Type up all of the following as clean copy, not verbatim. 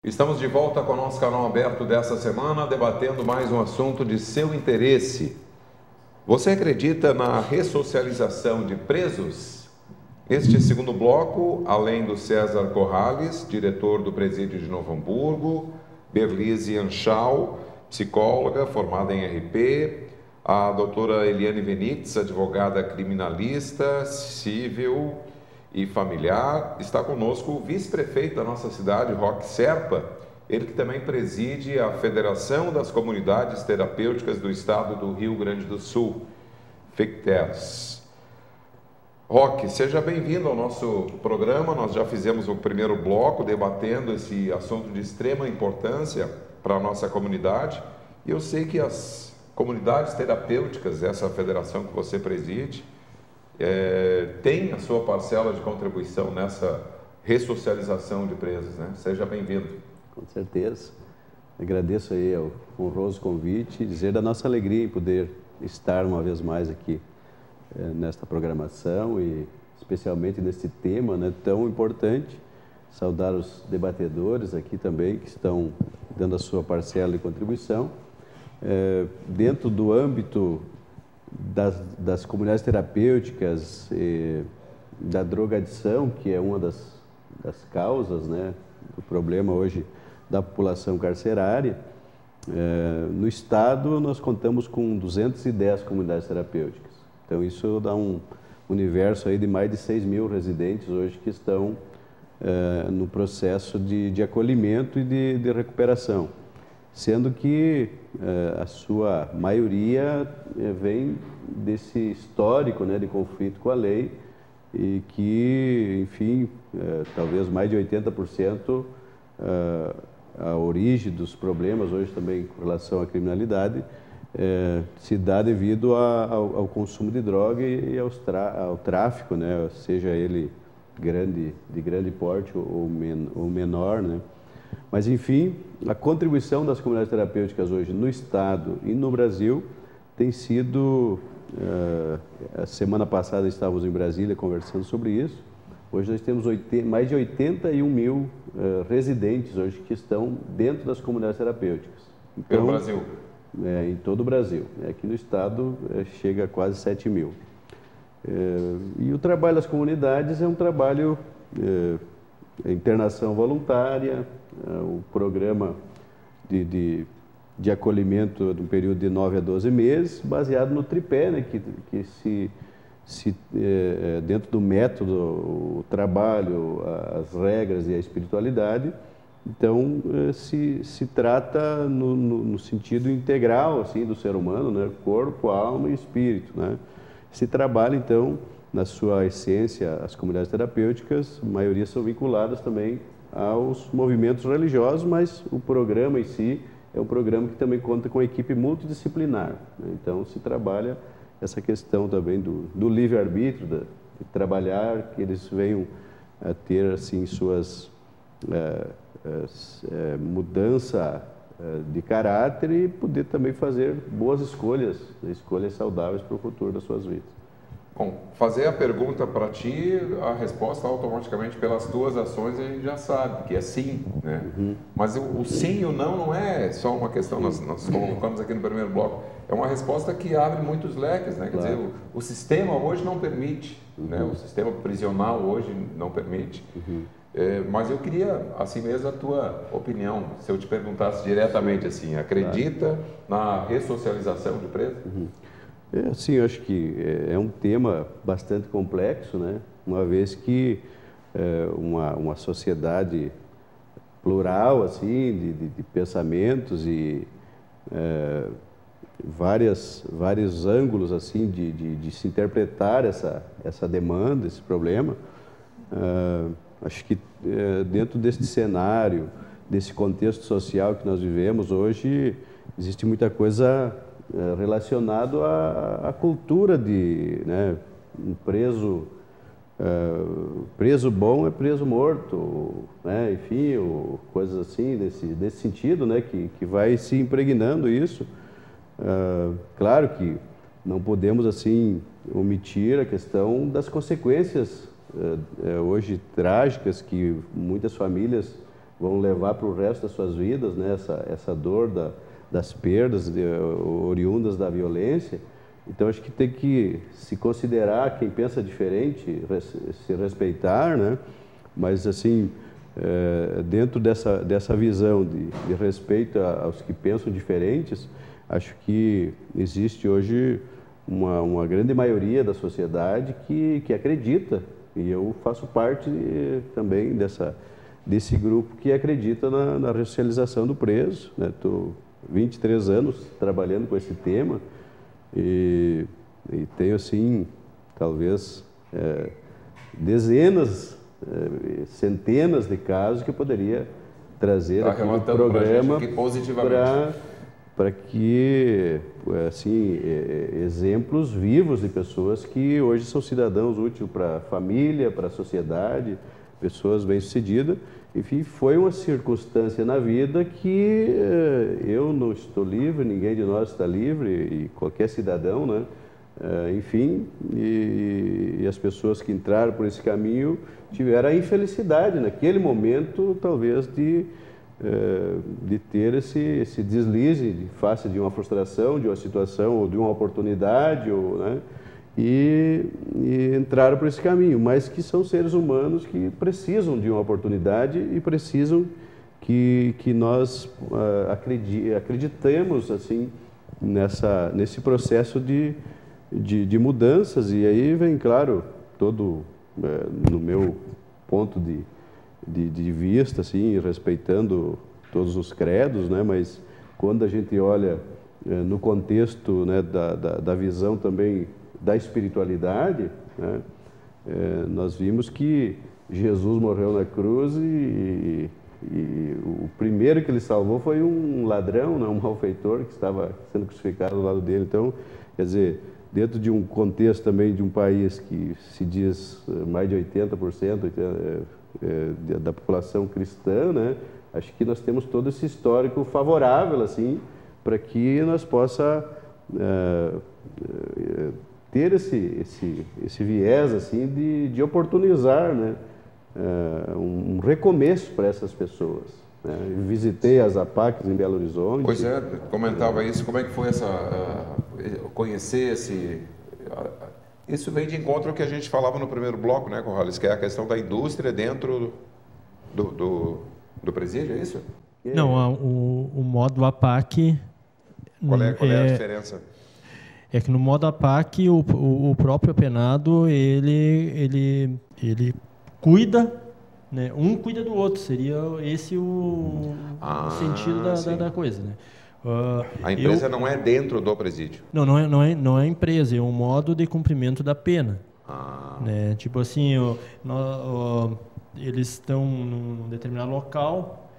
Estamos de volta com o nosso canal aberto dessa semana, debatendo mais um assunto de seu interesse. Você acredita na ressocialização de presos? Neste segundo bloco, além do César Corrales, diretor do Presídio de Novo Hamburgo, Berlise Anschau, psicóloga formada em RP, a doutora Eliane Venitz, advogada criminalista, civil e familiar. Está conosco o vice-prefeito da nossa cidade, Roque Serpa, ele que também preside a Federação das Comunidades Terapêuticas do Estado do Rio Grande do Sul, FECTERS. Roque, seja bem-vindo ao nosso programa. Nós já fizemos o primeiro bloco debatendo esse assunto de extrema importância para a nossa comunidade, e eu sei que as comunidades terapêuticas, essa federação que você preside, tem a sua parcela de contribuição nessa ressocialização de presos, né? Seja bem-vindo. Com certeza. Agradeço aí o honroso convite e dizer da nossa alegria em poder estar uma vez mais aqui nesta programação e especialmente nesse tema, né, tão importante. Saudar os debatedores aqui também que estão dando a sua parcela de contribuição. Dentro do âmbito das comunidades terapêuticas, da drogadição, que é uma das causas, né, do problema hoje da população carcerária, no estado nós contamos com 210 comunidades terapêuticas. Então isso dá um universo aí de mais de 6 mil residentes hoje que estão no processo de acolhimento e de recuperação, sendo que a sua maioria vem desse histórico, né, de conflito com a lei e que, enfim, talvez mais de 80% a origem dos problemas hoje também com relação à criminalidade se dá devido ao consumo de droga e ao tráfico, né, seja ele de grande porte ou menor, né? Mas, enfim, a contribuição das comunidades terapêuticas hoje no Estado e no Brasil tem sido... a semana passada estávamos em Brasília conversando sobre isso. Hoje nós temos mais de 81 mil residentes hoje que estão dentro das comunidades terapêuticas. Então, pelo Brasil? Em todo o Brasil. Aqui no Estado chega a quase 7 mil. E o trabalho das comunidades é um trabalho... internação voluntária, o programa de acolhimento no período de 9 a 12 meses, baseado no tripé, né, que dentro do método, o trabalho, as regras e a espiritualidade, então se trata no sentido integral assim, do ser humano, né, corpo, alma e espírito, né? Se trabalha, então, na sua essência, as comunidades terapêuticas, a maioria são vinculadas também aos movimentos religiosos, mas o programa em si é um programa que também conta com equipe multidisciplinar, né? Então, se trabalha essa questão também do livre-arbítrio, de trabalhar, que eles venham a ter, assim, suas mudança de caráter e poder também fazer boas escolhas saudáveis para o futuro das suas vidas. Bom, fazer a pergunta para ti, a resposta automaticamente pelas tuas ações a gente já sabe, que é sim, né? Uhum. Mas o sim e o não é só uma questão, nós colocamos aqui no primeiro bloco, é uma resposta que abre muitos leques, né? Quer dizer, o sistema hoje não permite, né? O sistema prisional hoje não permite. Uhum. Mas eu queria, assim mesmo, a tua opinião, se eu te perguntasse diretamente assim, acredita na ressocialização de presos? Uhum. Sim, eu acho que é um tema bastante complexo, né? Uma vez que uma sociedade plural, assim, de pensamentos e vários ângulos, assim, de se interpretar essa demanda, esse problema, acho que dentro deste cenário, desse contexto social que nós vivemos hoje, existe muita coisa relacionado à cultura de, né, um preso bom é preso morto, né, enfim, coisas assim desse sentido, né, que vai se impregnando isso. Claro que não podemos assim omitir a questão das consequências hoje trágicas que muitas famílias vão levar para o resto das suas vidas, né? Essa dor das perdas oriundas da violência. Então, acho que tem que se considerar quem pensa diferente, se respeitar, né? Mas, assim, dentro dessa visão de respeito aos que pensam diferentes, acho que existe hoje uma grande maioria da sociedade que acredita, e eu faço parte também desse grupo que acredita na ressocialização do preso, né? Estou 23 anos trabalhando com esse tema e tenho, assim, talvez dezenas, centenas de casos que eu poderia trazer aqui no programa para que, assim, exemplos vivos de pessoas que hoje são cidadãos úteis para a família, para a sociedade, pessoas bem-sucedidas. Enfim, foi uma circunstância na vida que eu não estou livre, ninguém de nós está livre, e qualquer cidadão, né? Enfim, e as pessoas que entraram por esse caminho tiveram a infelicidade, naquele momento, talvez, de ter esse deslize face de uma frustração, de uma situação, ou de uma oportunidade, né? E entraram por esse caminho, mas que são seres humanos que precisam de uma oportunidade e precisam que nós acreditemos, assim, nesse processo de mudanças. E aí vem, claro, todo, no meu ponto de vista, assim, respeitando todos os credos, né? Mas quando a gente olha no contexto, né, da visão também da espiritualidade, né? Nós vimos que Jesus morreu na cruz e o primeiro que ele salvou foi um ladrão, né? Um malfeitor que estava sendo crucificado ao lado dele. Então, quer dizer, dentro de um contexto também de um país que se diz mais de 80% da população cristã, né? Acho que nós temos todo esse histórico favorável, assim, para que nós possa ter esse viés, assim, de oportunizar, né? Um recomeço para essas pessoas, né? Eu visitei as APACs em Belo Horizonte. Pois é, comentava isso, como é que foi conhecer isso vem de encontro ao que a gente falava no primeiro bloco, né, Corrales, que é a questão da indústria dentro do presídio, é isso? Não, o modo APAC... Qual é a diferença? É que no modo APAC, o próprio apenado, ele cuida, né? Um cuida do outro, seria esse o sentido da coisa, né? A empresa não é dentro do presídio? Não é empresa, é um modo de cumprimento da pena. Né? Tipo assim, eles estão num determinado local,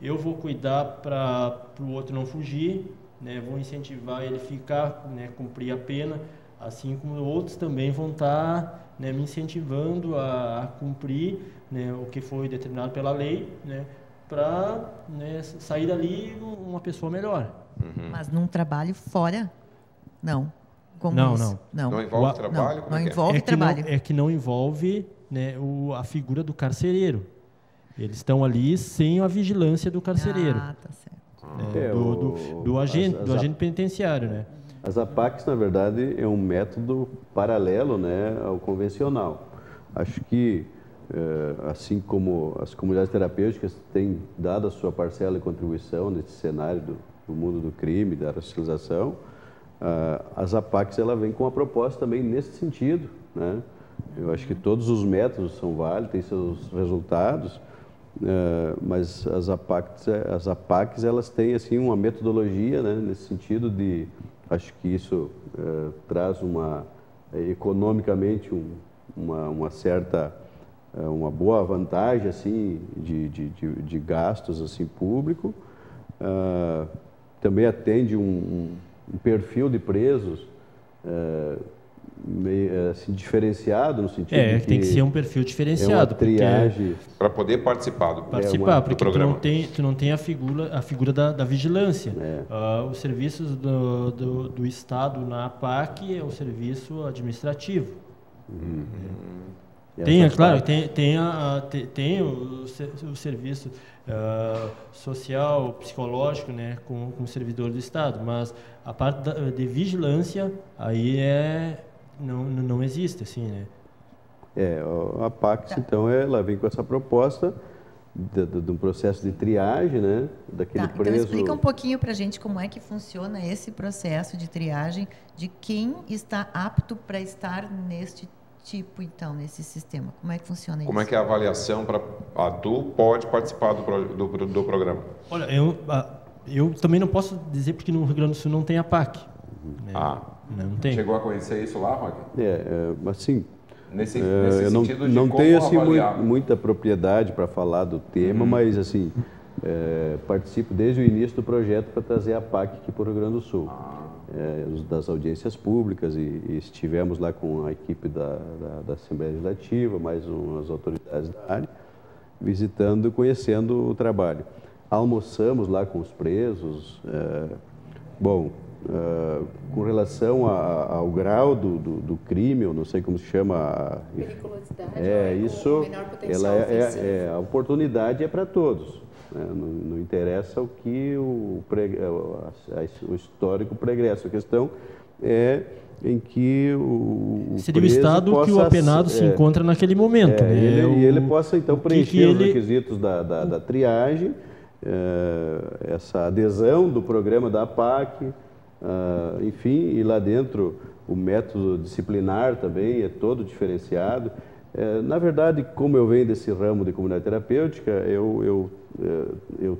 eu vou cuidar para o outro não fugir, né? Vou incentivar ele a ficar, né? Cumprir a pena, assim como outros também vão estar, né? Me incentivando a cumprir, né? O que foi determinado pela lei, né? Para, né, sair dali uma pessoa melhor. Uhum. Mas num trabalho fora, não. Como não, isso? Não envolve trabalho? Não envolve trabalho. É que não envolve, né, a figura do carcereiro. Eles estão ali sem a vigilância do carcereiro. Ah, tá certo. Do agente penitenciário, né? As APACs, na verdade, é um método paralelo, né, ao convencional. Acho que, assim como as comunidades terapêuticas têm dado a sua parcela de contribuição nesse cenário do mundo do crime, da ressocialização, as APACs ela vem com uma proposta também nesse sentido, né? Eu acho que todos os métodos são válidos, têm seus resultados, mas as APACs elas têm, assim, uma metodologia, né, nesse sentido de, acho que isso traz economicamente uma certa, uma boa vantagem, assim, de gastos, assim, público. Também atende um perfil de presos meio assim, diferenciado, no sentido de que tem que ser um perfil diferenciado. Triagem para poder participar do programa. Tu não tem a figura da vigilância. Os serviços do Estado na APAC é o serviço administrativo. Tem, claro, tem o serviço social, psicológico, né, com o servidor do Estado, mas a parte de vigilância aí não existe, assim, né? A Pax, então, ela vem com essa proposta de um processo de triagem, né, daquele preso. Então explica um pouquinho para a gente como é que funciona esse processo de triagem de quem está apto para estar neste tipo, então, nesse sistema. Como é que funciona isso? Como é que é a avaliação para tu pode participar do programa? Olha, eu também não posso dizer porque no Rio Grande do Sul não tem a PAC. Né? Não tem. Chegou a conhecer isso lá, Roque? Assim, nesse eu sentido de não como tenho assim, avaliar. muita propriedade para falar do tema, mas assim, participo desde o início do projeto para trazer a PAC aqui para o Rio Grande do Sul. Das audiências públicas e estivemos lá com a equipe da Assembleia Legislativa, mais umas autoridades da área, visitando e conhecendo o trabalho. Almoçamos lá com os presos. Com relação ao grau do crime, eu não sei como se chama. Periculosidade. Isso, menor potencial ofensivo. a oportunidade é para todos. Não interessa o que o histórico pregressa. A questão é em que o seria o estado que o apenado se encontra naquele momento. Ele possa, então, preencher os requisitos da triagem, essa adesão do programa da APAC, enfim, e lá dentro o método disciplinar também é todo diferenciado. Na verdade, como eu venho desse ramo de comunidade terapêutica, eu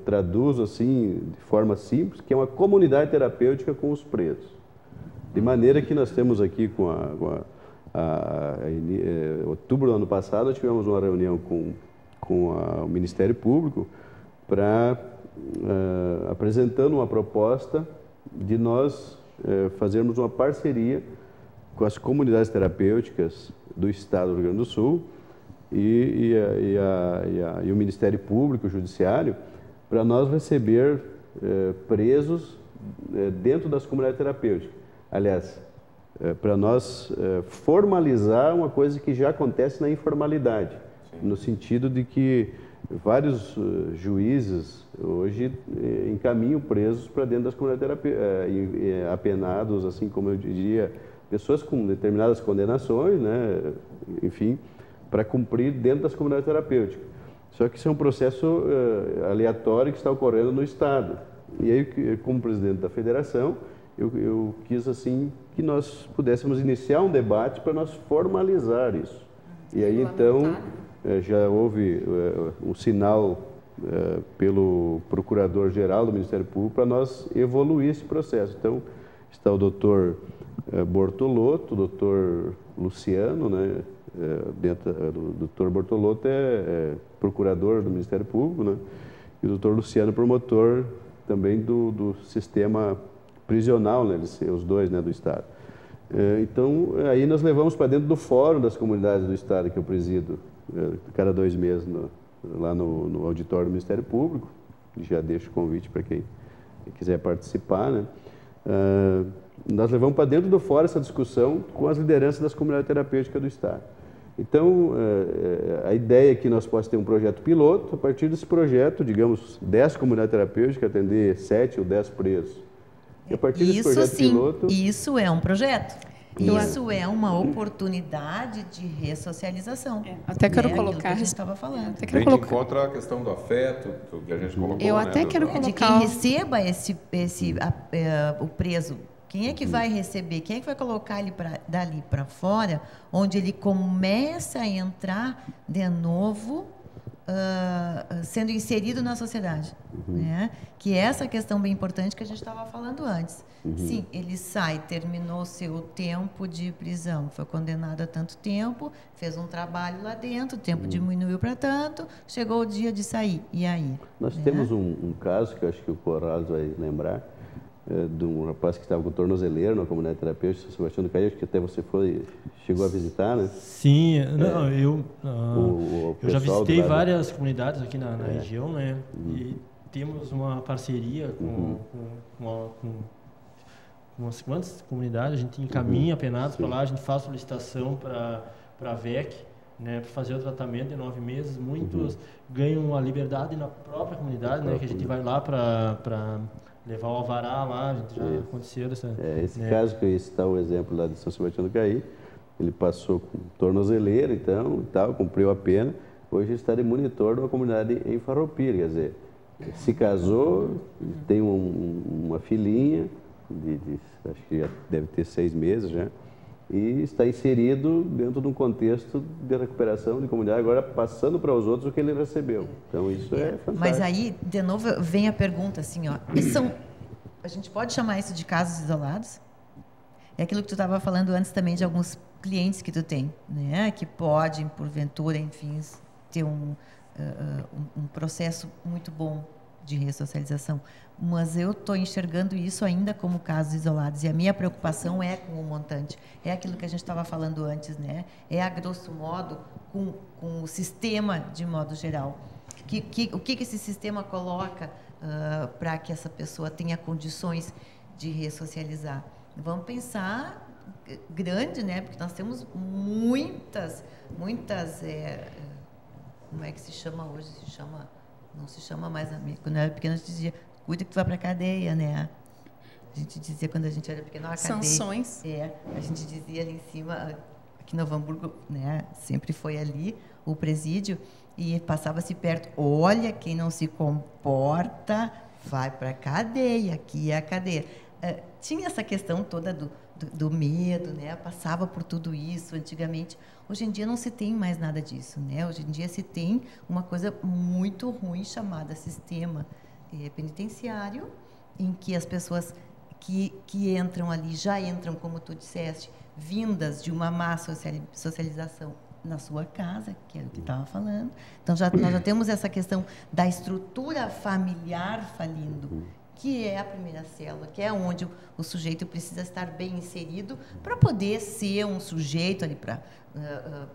traduzo assim, de forma simples, que é uma comunidade terapêutica com os presos. De maneira que nós temos aqui outubro do ano passado, nós tivemos uma reunião com o Ministério Público apresentando uma proposta de nós fazermos uma parceria com as comunidades terapêuticas do Estado do Rio Grande do Sul e o Ministério Público, o Judiciário, para nós receber presos dentro das comunidades terapêuticas. Aliás, para nós formalizar uma coisa que já acontece na informalidade, no sentido de que vários juízes hoje encaminham presos para dentro das comunidades terapêuticas, apenados, assim como eu diria, pessoas com determinadas condenações, né, enfim, para cumprir dentro das comunidades terapêuticas. Só que isso é um processo aleatório que está ocorrendo no Estado. E aí, como presidente da federação, eu quis assim que nós pudéssemos iniciar um debate para nós formalizar isso. E aí, então, já houve um sinal pelo Procurador-Geral do Ministério Público para nós evoluir esse processo. Então, está o doutor Bortolotto, o doutor Luciano, né? O doutor Bortolotto é procurador do Ministério Público, né? E o doutor Luciano, promotor também do sistema prisional, né? Os dois, né, do Estado. Então, aí nós levamos para dentro do Fórum das Comunidades do Estado, que eu presido, cada 2 meses, lá no auditório do Ministério Público. Já deixo o convite para quem quiser participar, né? Nós levamos para dentro do fórum essa discussão com as lideranças das comunidades terapêuticas do Estado. Então, a ideia é que nós possamos ter um projeto piloto. A partir desse projeto, digamos, 10 comunidades terapêuticas, atender 7 ou 10 presos. E a partir desse projeto piloto... Isso é um projeto. Isso é uma oportunidade de ressocialização. Até quero colocar... que a gente estava falando. Bem de encontro a questão do afeto, que a gente colocou. Eu até quero colocar... De quem receba o preso. Quem é que vai receber? Quem é que vai colocar ele dali para fora, onde ele começa a entrar de novo, sendo inserido na sociedade? Né? Que é essa questão bem importante que a gente estava falando antes. Sim, ele sai, terminou seu tempo de prisão, foi condenado a tanto tempo, fez um trabalho lá dentro, o tempo diminuiu para tanto, chegou o dia de sair. E aí? Nós temos um caso que eu acho que o Corrales vai lembrar, de um rapaz que estava com tornozeleiro na comunidade terapêutica, São Sebastião do Caí, acho que até você chegou a visitar, né? Sim, eu já visitei várias comunidades aqui na região, né? E temos uma parceria com umas quantas comunidades, a gente encaminha apenados para lá, a gente faz solicitação para a VEC, né, para fazer o tratamento de 9 meses. Muitos ganham a liberdade na própria comunidade, né, que a gente vai lá para levar o alvará lá, a gente já aconteceu essa... Esse caso que eu ia citar o exemplo lá de São Sebastião do Caí, ele passou com tornozeleira, então, e tal, cumpriu a pena, hoje está de monitor de uma comunidade em Farroupilha, quer dizer, se casou, tem uma filhinha, acho que já deve ter 6 meses já, e está inserido dentro de um contexto de recuperação de comunidade, agora passando para os outros o que ele recebeu. Então, isso é fantástico. Mas aí, de novo, vem a pergunta assim, ó, a gente pode chamar isso de casos isolados? É aquilo que tu estava falando antes também de alguns clientes que tu tem, né, que podem, porventura, enfim, ter um processo muito bom de ressocialização, mas eu estou enxergando isso ainda como casos isolados, e a minha preocupação é com o montante, é aquilo que a gente estava falando antes, né? É, a grosso modo, com o sistema de modo geral. O que esse sistema coloca para que essa pessoa tenha condições de ressocializar? Vamos pensar grande, né? Porque nós temos muitas como é que se chama hoje? Não se chama mais, quando eu era pequena a gente dizia, cuida que tu vai para a cadeia, né? A gente dizia quando a gente era pequena, a cadeia. Sanções. A gente dizia ali em cima, aqui em Novo Hamburgo, né? Sempre foi ali o presídio, e passava-se perto, olha, quem não se comporta vai para a cadeia, aqui é a cadeia. Tinha essa questão toda do medo, né? Passava por tudo isso antigamente. Hoje em dia não se tem mais nada disso, né? Hoje em dia se tem uma coisa muito ruim chamada sistema penitenciário, em que as pessoas que entram ali já entram, como tu disseste, vindas de uma má socialização na sua casa, que é o que estava falando. Então nós já temos essa questão da estrutura familiar falindo, que é a primeira célula, que é onde o sujeito precisa estar bem inserido para poder ser um sujeito ali,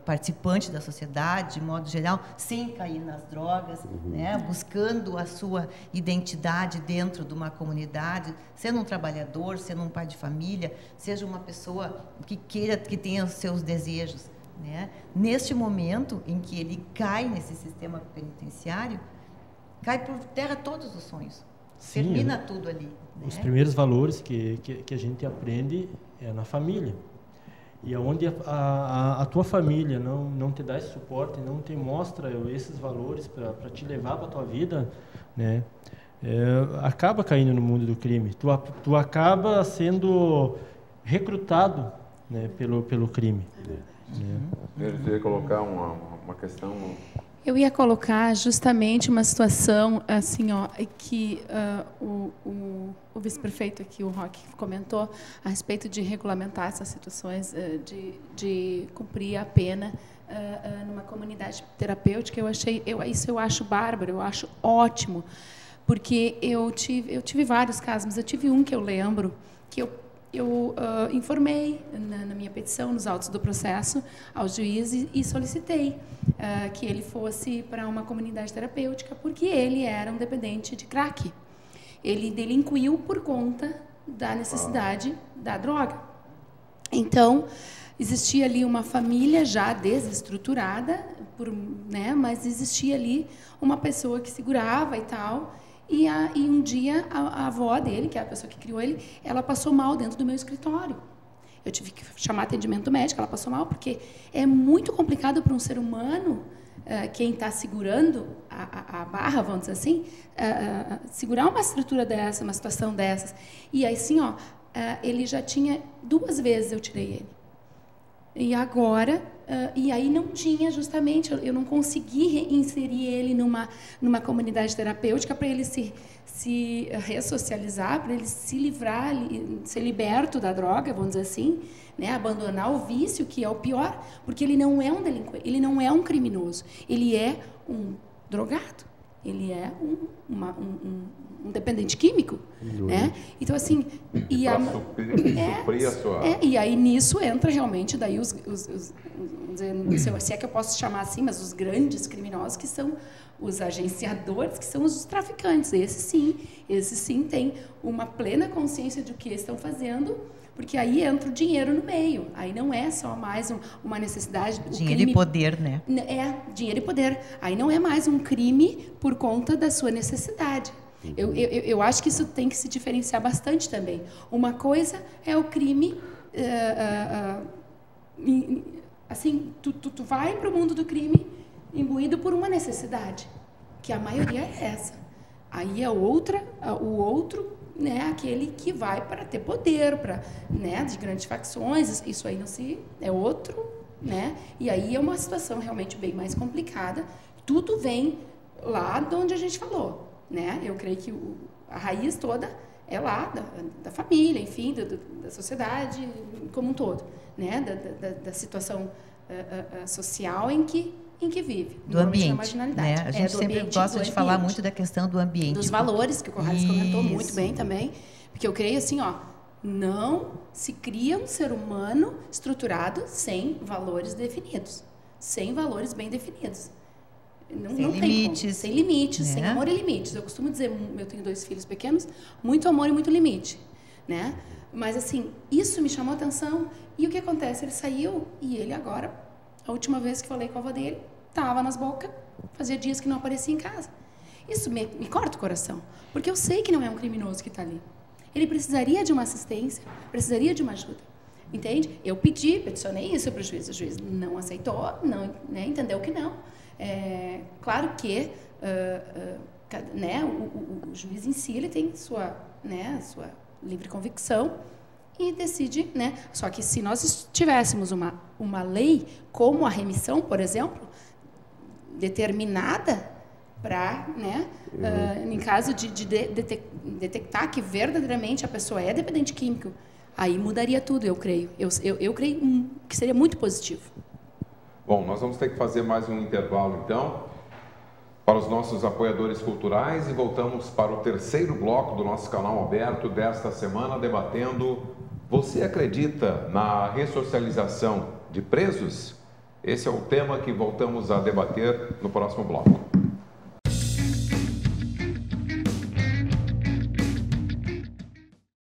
participante da sociedade, de modo geral, sem cair nas drogas, né? Buscando a sua identidade dentro de uma comunidade, sendo um trabalhador, sendo um pai de família, seja uma pessoa que tenha os seus desejos, né? Neste momento em que ele cai nesse sistema penitenciário, cai por terra todos os sonhos. Sim, termina tudo ali. Né? Os primeiros valores que a gente aprende é na família. E aonde a tua família não te dá esse suporte, não te mostra esses valores para te levar para a tua vida, né? Acaba caindo no mundo do crime. Tu acaba sendo recrutado, né, pelo crime. Eu queria colocar uma questão... Eu ia colocar justamente uma situação assim, ó, que o vice-prefeito aqui, o Roque, comentou a respeito de regulamentar essas situações de cumprir a pena numa comunidade terapêutica. Isso eu acho bárbaro, eu acho ótimo, porque eu tive vários casos, mas eu tive um que eu lembro que eu informei na minha petição, nos autos do processo, ao juiz e solicitei que ele fosse para uma comunidade terapêutica, porque ele era um dependente de crack. Ele delinquiu por conta da necessidade da droga. Então, existia ali uma família já desestruturada, né, mas existia ali uma pessoa que segurava e tal. E um dia a avó dele, que é a pessoa que criou ele, ela passou mal dentro do meu escritório. Eu tive que chamar atendimento médico, ela passou mal, porque é muito complicado para um ser humano, quem está segurando a barra, vamos dizer assim, segurar uma estrutura dessa, uma situação dessas. E aí, assim, ó, ele já tinha 2 vezes eu tirei ele. E agora, e aí não tinha justamente, eu não consegui inserir ele numa comunidade terapêutica para ele se ressocializar, para ele se livrar, ser liberto da droga, vamos dizer assim, né? Abandonar o vício, que é o pior, porque ele não é um delinquente, ele não é um criminoso, ele é um drogado, ele é um dependente químico, né? Então, assim... suprir a sua... e aí, nisso, entra realmente daí se é que eu posso chamar assim, mas os grandes criminosos, que são os agenciadores, que são os traficantes. Esses sim têm uma plena consciência de o que estão fazendo, Porque aí entra o dinheiro no meio. Aí não é só mais uma necessidade... Dinheiro e poder, né? É, dinheiro e poder. Aí não é mais um crime por conta da sua necessidade. Eu acho que isso tem que se diferenciar bastante também. Uma coisa é o crime... assim, tu vai para o mundo do crime imbuído por uma necessidade, que a maioria é essa. Aí o outro, né, aquele que vai para ter poder, para, né, de grandes facções, isso aí não se é outro, né? E aí é uma situação realmente bem mais complicada. Tudo vem lá de onde a gente falou, né? Eu creio que a raiz toda é lá da família, enfim, da sociedade como um todo, né? Da situação social em que vive. Do ambiente, né? A gente sempre gosta de falar muito da questão do ambiente. Dos valores, que o Corrales comentou muito bem também, porque eu creio assim, não se cria um ser humano estruturado sem valores definidos, sem valores bem definidos. Não tem limites. Sem limites, né? Sem amor e limites. Eu costumo dizer, eu tenho 2 filhos pequenos, muito amor e muito limite, né? Mas assim, isso me chamou a atenção. E o que acontece? Ele saiu e ele agora, a última vez que falei com a avó dele, estava nas bocas, fazia dias que não aparecia em casa. Isso me corta o coração, porque eu sei que não é um criminoso que está ali. Ele precisaria de uma assistência, precisaria de uma ajuda. Entende? Eu peticionei isso para o juiz não aceitou, não, né, entendeu que não. Claro que né, o juiz em si ele tem sua livre convicção e decide, né? Só que se nós tivéssemos uma lei como a remissão, por exemplo, determinada para, né, em caso de detectar que verdadeiramente a pessoa é dependente químico, aí mudaria tudo, eu creio. Eu creio que seria muito positivo. Bom, nós vamos ter que fazer mais um intervalo, então, para os nossos apoiadores culturais e voltamos para o terceiro bloco do nosso canal aberto desta semana, debatendo: você acredita na ressocialização de presos? Esse é o tema que voltamos a debater no próximo bloco.